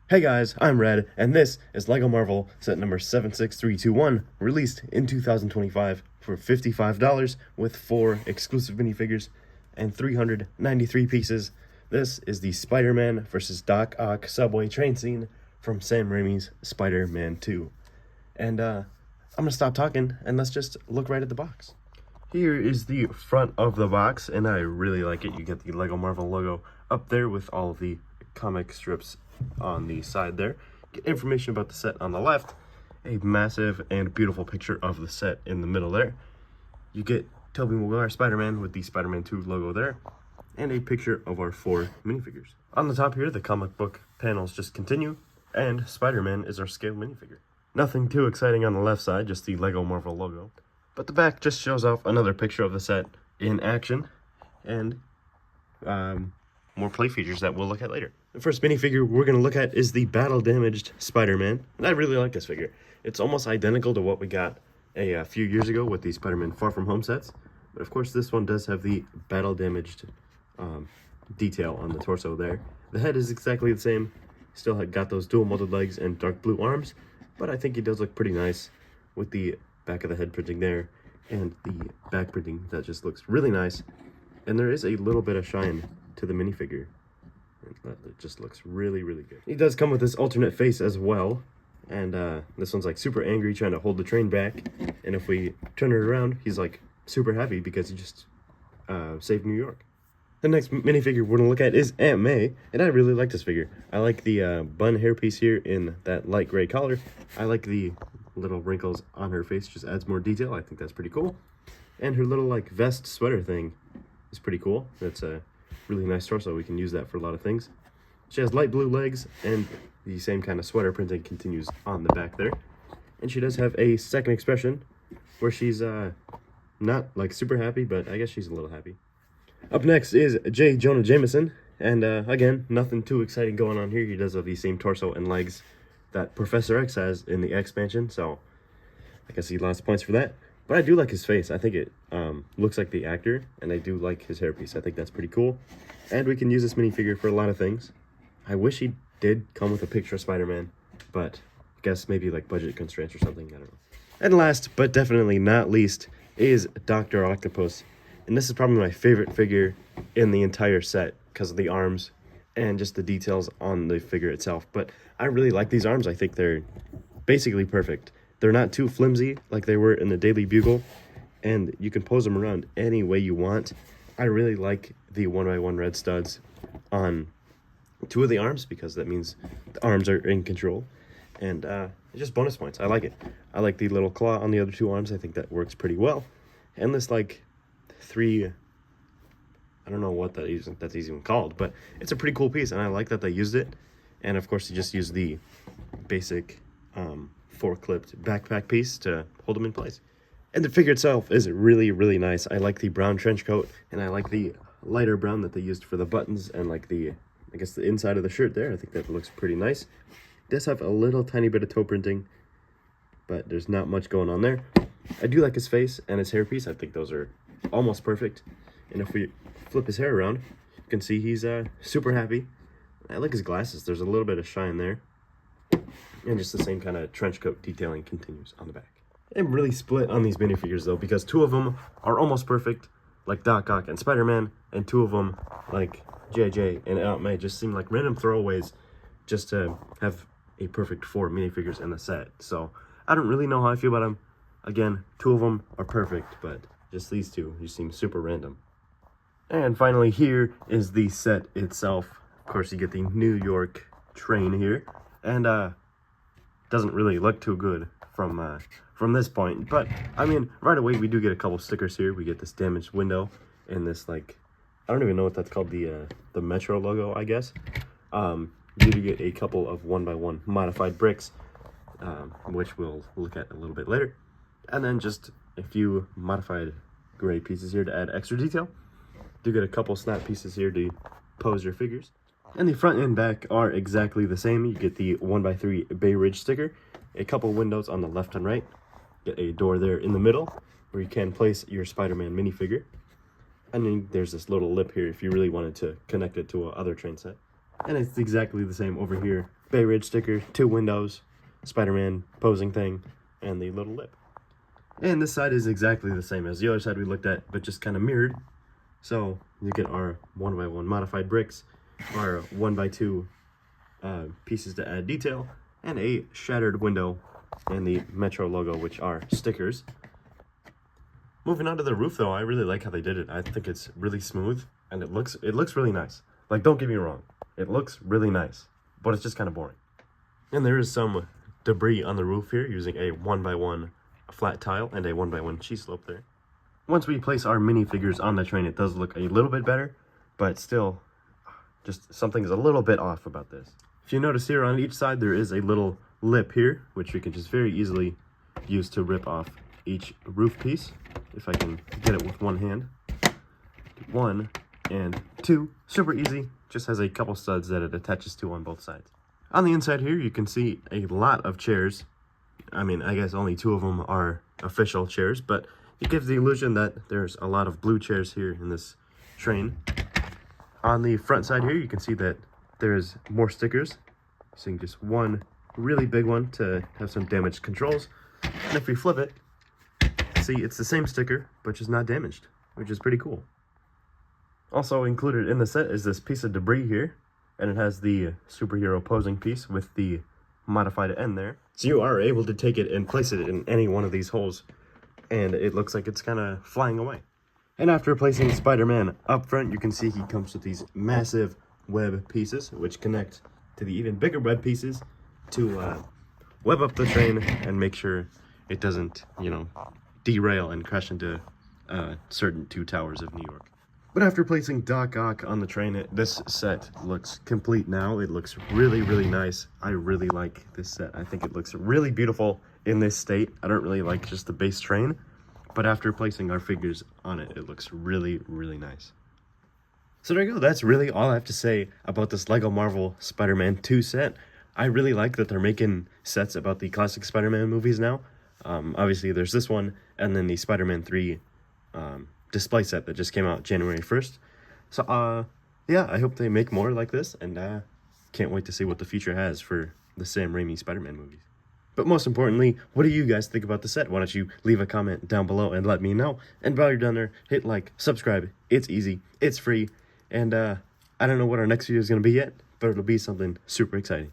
Hey guys, I'm Red, and this is LEGO Marvel set number 76321, released in 2025 for $55 with 4 exclusive minifigures and 393 pieces. This is the Spider-Man vs. Doc Ock subway train scene from Sam Raimi's Spider-Man 2. And I'm gonna stop talking and let's just look right at the box. Here is the front of the box, and I really like it. You get the LEGO Marvel logo up there with all of the comic strips on the side there. Get information about the set on the left, a massive and beautiful picture of the set in the middle there. You get Tobey Maguire Spider-Man with the Spider-Man 2 logo there, and a picture of our 4 minifigures. On the top here, the comic book panels just continue, and Spider-Man is our scale minifigure. Nothing too exciting on the left side, just the LEGO Marvel logo. But the back just shows off another picture of the set in action, and more play features that we'll look at later. The first minifigure we're going to look at is the battle-damaged Spider-Man, and I really like this figure. It's almost identical to what we got a few years ago with the Spider-Man Far From Home sets, but of course this one does have the battle-damaged detail on the torso there. The head is exactly the same, still got those dual-molded legs and dark blue arms, but I think he does look pretty nice with the back of the head printing there and the back printing that just looks really nice. And there is a little bit of shine to the minifigure. It just looks really, really good. He does come with this alternate face as well. And this one's like super angry, trying to hold the train back. And if we turn it around, he's like super happy because he just saved New York. The next minifigure we're gonna look at is Aunt May, and I really like this figure. I like the bun hairpiece here in that light gray color. I like the little wrinkles on her face, just adds more detail. I think that's pretty cool. And her little like vest sweater thing is pretty cool. That's a really nice torso. We can use that for a lot of things. She has light blue legs, and the same kind of sweater printing continues on the back there. And she does have a second expression where she's not like super happy, but I guess she's a little happy. Up next is J. Jonah Jameson, and again, nothing too exciting going on here. He does have the same torso and legs that Professor X has in the expansion, so I guess he lost points for that. But I do like his face. I think it looks like the actor, and I do like his hairpiece. I think that's pretty cool. And we can use this minifigure for a lot of things. I wish he did come with a picture of Spider-Man, but I guess maybe like budget constraints or something, I don't know. And last, but definitely not least, is Dr. Octopus. And this is probably my favorite figure in the entire set because of the arms and just the details on the figure itself. But I really like these arms. I think they're basically perfect. They're not too flimsy like they were in the Daily Bugle, and you can pose them around any way you want. I really like the 1x1 red studs on 2 of the arms because that means the arms are in control, and it's just bonus points. I like it. I like the little claw on the other 2 arms. I think that works pretty well. And this like 3, I don't know what that's even called, but it's a pretty cool piece, and I like that they used it. And of course, you just use the basic 4-clipped backpack piece to hold them in place. And the figure itself is really, really nice. I like the brown trench coat, and I like the lighter brown that they used for the buttons and like the, I guess, the inside of the shirt there. I think that looks pretty nice. It does have a little tiny bit of toe printing, but there's not much going on there. I do like his face and his hairpiece. I think those are almost perfect. And if we flip his hair around, you can see he's super happy. I like his glasses. There's a little bit of shine there. And just the same kind of trench coat detailing continues on the back. I'm really split on these minifigures though, because 2 of them are almost perfect, like Doc Ock and Spider-Man, and 2 of them, like JJ and Aunt May, just seem like random throwaways just to have a perfect 4 minifigures in the set. So I don't really know how I feel about them. Again, 2 of them are perfect, but just these 2 just seem super random. And finally, here is the set itself. Of course, you get the New York train here, and doesn't really look too good from this point. But I mean, right away we do get a couple stickers here. We get this damaged window and this, like, I don't even know what that's called, the Metro logo, I guess. You do get a couple of 1x1 modified bricks, which we'll look at a little bit later, and then just a few modified gray pieces here to add extra detail. Do get a couple snap pieces here to pose your figures. And the front and back are exactly the same. You get the 1x3 Bay Ridge sticker, a couple windows on the left and right, get a door there in the middle where you can place your Spider-Man minifigure. And then there's this little lip here if you really wanted to connect it to a other train set. And it's exactly the same over here. Bay Ridge sticker, 2 windows, Spider-Man posing thing, and the little lip. And this side is exactly the same as the other side we looked at, but just kind of mirrored. So you get our 1x1 modified bricks, our 1x2 pieces to add detail, and a shattered window and the Metro logo, which are stickers. Moving on to the roof though, I really like how they did it. I think it's really smooth and it looks really nice. Like, don't get me wrong, it looks really nice, but it's just kind of boring. And there is some debris on the roof here using a 1x1 flat tile and a 1x1 cheese slope there. Once we place our minifigures on the train, it does look a little bit better, but still, just something's a little bit off about this. If you notice here on each side, there is a little lip here, which we can just very easily use to rip off each roof piece. If I can get it with one hand. 1 and 2, super easy, just has a couple studs that it attaches to on both sides. On the inside here, you can see a lot of chairs. I mean, I guess only 2 of them are official chairs, but it gives the illusion that there's a lot of blue chairs here in this train. On the front side here, you can see that there's more stickers. Seeing just one really big one to have some damaged controls. And if we flip it, see it's the same sticker, but just not damaged, which is pretty cool. Also included in the set is this piece of debris here, and it has the superhero posing piece with the modified end there. So you are able to take it and place it in any one of these holes, and it looks like it's kind of flying away. And after placing Spider-Man up front, you can see he comes with these massive web pieces, which connect to the even bigger web pieces to web up the train and make sure it doesn't, you know, derail and crash into certain 2 towers of New York. But after placing Doc Ock on the train, this set looks complete now. It looks really, really nice. I really like this set. I think it looks really beautiful in this state. I don't really like just the base train, but after placing our figures on it, it looks really, really nice. So there you go. That's really all I have to say about this LEGO Marvel Spider-Man 2 set. I really like that they're making sets about the classic Spider-Man movies now. Obviously, there's this one, and then the Spider-Man 3 display set that just came out January 1st. So, yeah, I hope they make more like this, and can't wait to see what the future has for the Sam Raimi Spider-Man movies. But most importantly, what do you guys think about the set? Why don't you leave a comment down below and let me know. And while you're down there, hit like, subscribe. It's easy, it's free, and I don't know what our next video is going to be yet, but it'll be something super exciting.